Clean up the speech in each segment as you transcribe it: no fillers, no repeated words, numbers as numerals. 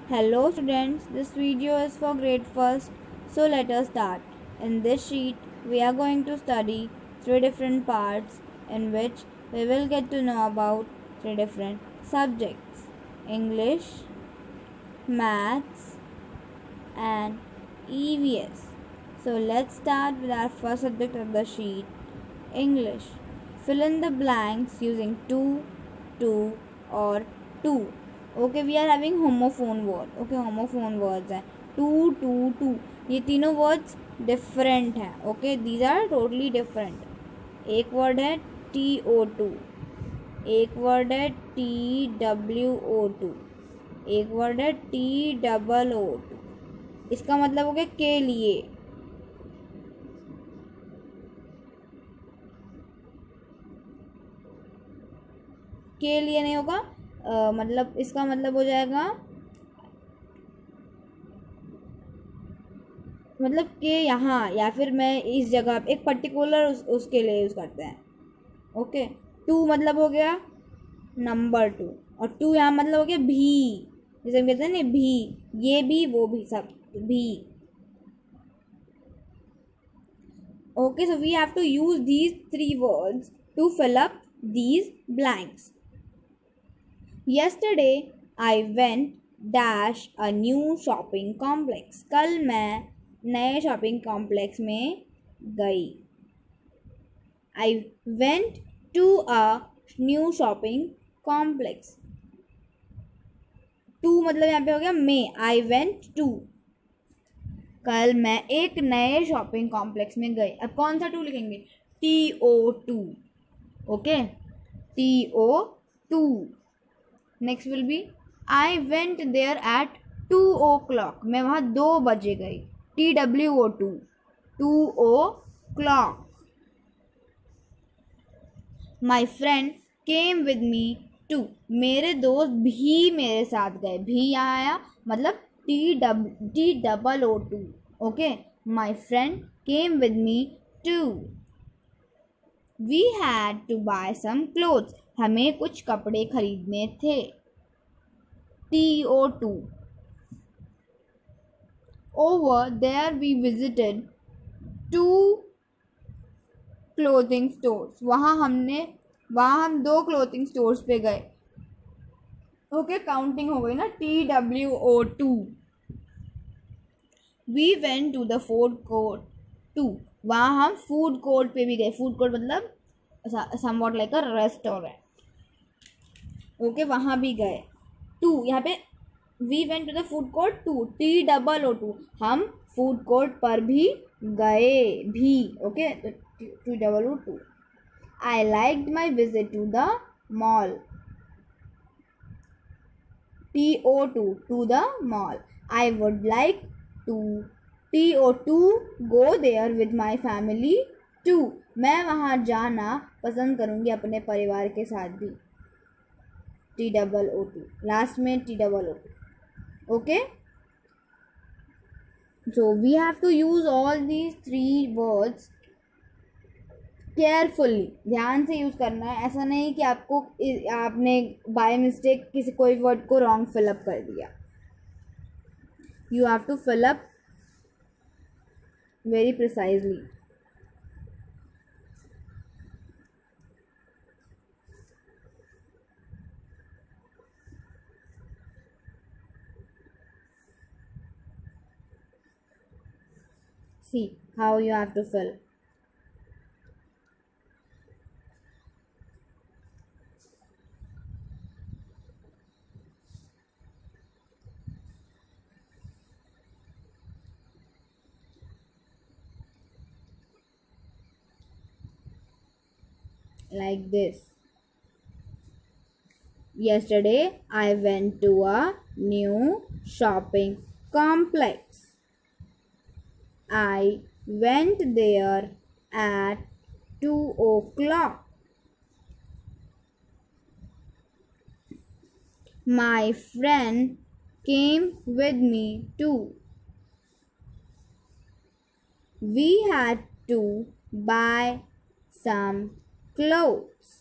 Hello students, this video is for grade 1st, so let us start. In this sheet, we are going to study 3 different parts in which we will get to know about 3 different subjects: English, Maths and EVS. So let's start with our first subject of the sheet, English. Fill in the blanks using to or two. Okay, we are having homophone word. Okay, homophone words हैं to. ये तीनों words different हैं. Okay, these are totally different. एक word है TO2, एक word है TWO2, एक word है TOO2. इसका मतलब हो गया के लिए. के लिए नहीं होगा, मतलब इसका मतलब हो जाएगा मतलब कि यहाँ या फिर मैं इस जगह एक पर्टिकुलर उसके लिए यूज़ करते हैं. ओके, टू मतलब हो गया नंबर 2 और टू यहाँ मतलब हो गया भी. जैसे हम कहते हैं ना भी, ये भी वो भी सब भी. Okay, so we have to use these 3 words to fill up these blanks. Yesterday I went dash a new shopping complex. कल मैं नए शॉपिंग कॉम्प्लेक्स में गई. I went to a new shopping complex. to मतलब यहाँ पे हो गया मैं. I went to. कल मैं एक नए शॉपिंग कॉम्प्लेक्स में गई. अब कौन सा टू लिखेंगे? TO2. Okay, TO2. Next will be I went there at 2 o'clock. मैं वहाँ 2 बजे गई. TWO2, 2 o'clock. My friend came with me too. मेरे दोस्त भी मेरे साथ गए. भी यहाँ आया मतलब TOO2. Okay, my friend came with me too. We had to buy some clothes. हमें कुछ कपड़े खरीदने थे. TO2. Over there we visited 2 clothing stores. वहाँ हम 2 क्लोथिंग स्टोर्स पे गए. ओके, काउंटिंग हो गई ना. TWO2. We went to the food court 2. वहाँ हम फूड कोर्ट पे भी गए. फूड कोर्ट मतलब somewhat like a restaurant. Okay, वहाँ भी गए. 2 यहाँ पे we went to the food court 2, TOO2. हम फूड कोर्ट पर भी गए भी. ओके, तो TOO2. I liked my visit to the mall. TO2, to the mall. I would like to TO2 go there with my family too. मैं वहाँ जाना पसंद करूँगी अपने परिवार के साथ भी. TOO2. लास्ट में TOO2. Okay, so we have to use all these 3 words carefully. ध्यान से यूज़ करना है. ऐसा नहीं कि आपने बाय मिस्टेक कोई वर्ड को रॉन्ग फिलअप कर दिया. You have to fill up very precisely. See how you have to fill. Like this. Yesterday I went to a new shopping complex. I went there at 2 o'clock. My friend came with me too. We had to buy some clothes.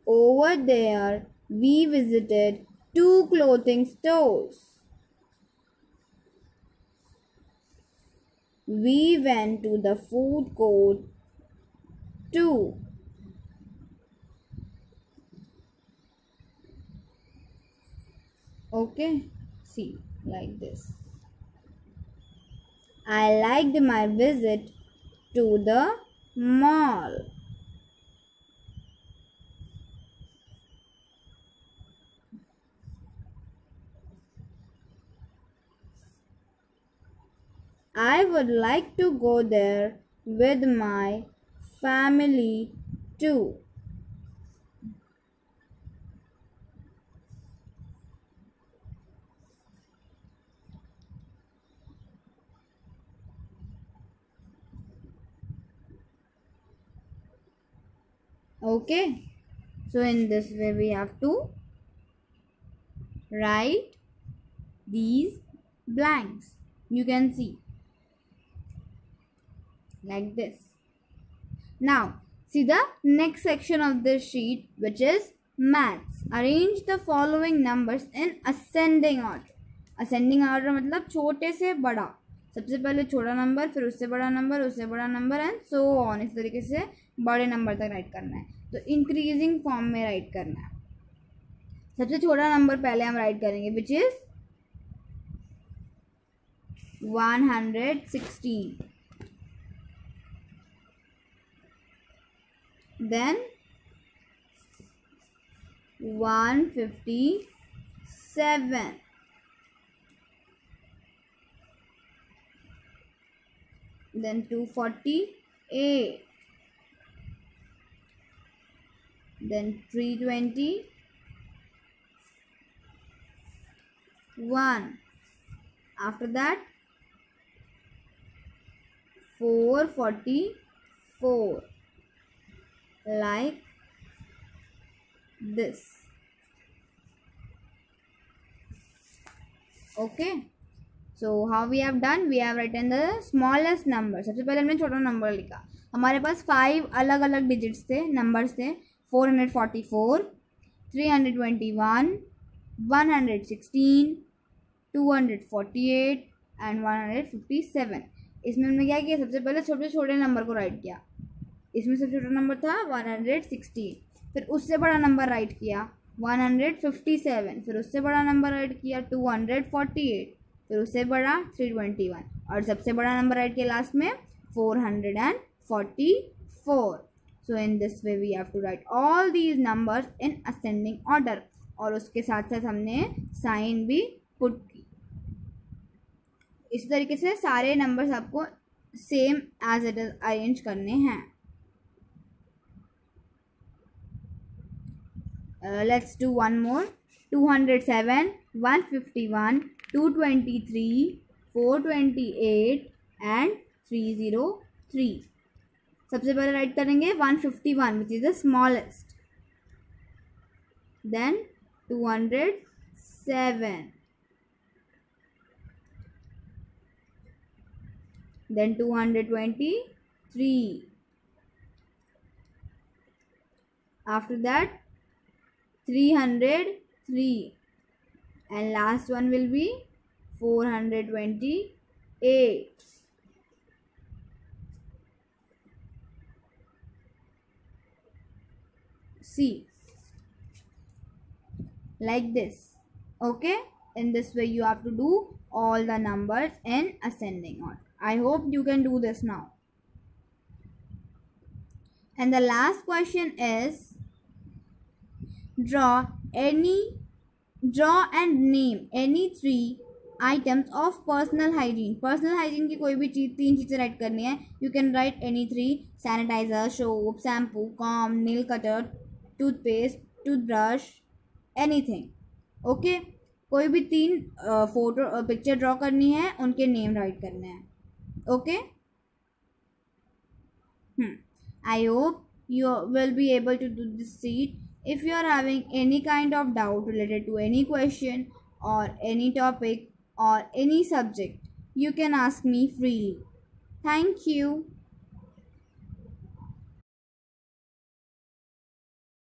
Over there we visited 2 clothing stores. We went to the food court 2. Okay, see, like this. I liked my visit to the mall. I would like to go there with my family too. Okay, so in this way we have to write these blanks. You can see like this. Now see the next section of this sheet, which is maths. Arrange the following numbers in ascending order. Ascending order मतलब छोटे से बड़ा, सबसे पहले छोटा number, फिर उससे बड़ा नंबर, उससे बड़ा नंबर एंड सो ऑन. इस तरीके से बड़े नंबर तक राइट करना है. तो इंक्रीजिंग फॉर्म में राइट करना है. सबसे छोटा नंबर पहले हम राइट करेंगे, which is 116. Then 157. Then 248. Then 321. After that 444. Like this. Okay, so how we have done, we have written the smallest number. सबसे पहले हमने छोटा नंबर लिखा. हमारे पास 5 अलग अलग डिजिट्स थे, नंबर्स थे. 444, 321, 116, 248 एंड 157. इसमें हमने क्या किया, सबसे पहले छोटे छोटे नंबर को राइट किया. इसमें सबसे छोटा नंबर था 116, फिर उससे बड़ा नंबर राइट किया 157, फिर उससे बड़ा नंबर राइट किया 248, फिर उससे बड़ा 321 और सबसे बड़ा नंबर राइट किया लास्ट में 444. So in this way we have to write all these numbers in ascending order. और उसके साथ साथ हमने साइन भी पुट की. इस तरीके से सारे नंबर्स आपको same as it is arrange करने हैं. Let's do one more. 207, 151, 223, 428 and 303. सबसे पहले राइट करेंगे 151 which is the smallest. Then 207. Then 223. After that 303 and last one will be 428. See, like this. Okay, in this way you have to do all the numbers in ascending order. I hope you can do this now. And the last question is, draw and name any 3 items of personal hygiene. Personal hygiene की कोई भी चीज़ 3 चीज़ें right करनी है. You can write any 3: sanitizer, soap, shampoo, comb, nail cutter, toothpaste, toothbrush, anything. Okay, कोई भी 3 photo picture draw करनी है, उनके नेम राइट करने हैं. Okay, I hope you will be able to do this sheet. If you are having any kind of doubt related to any question or any topic or any subject, you can ask me freely. Thank you.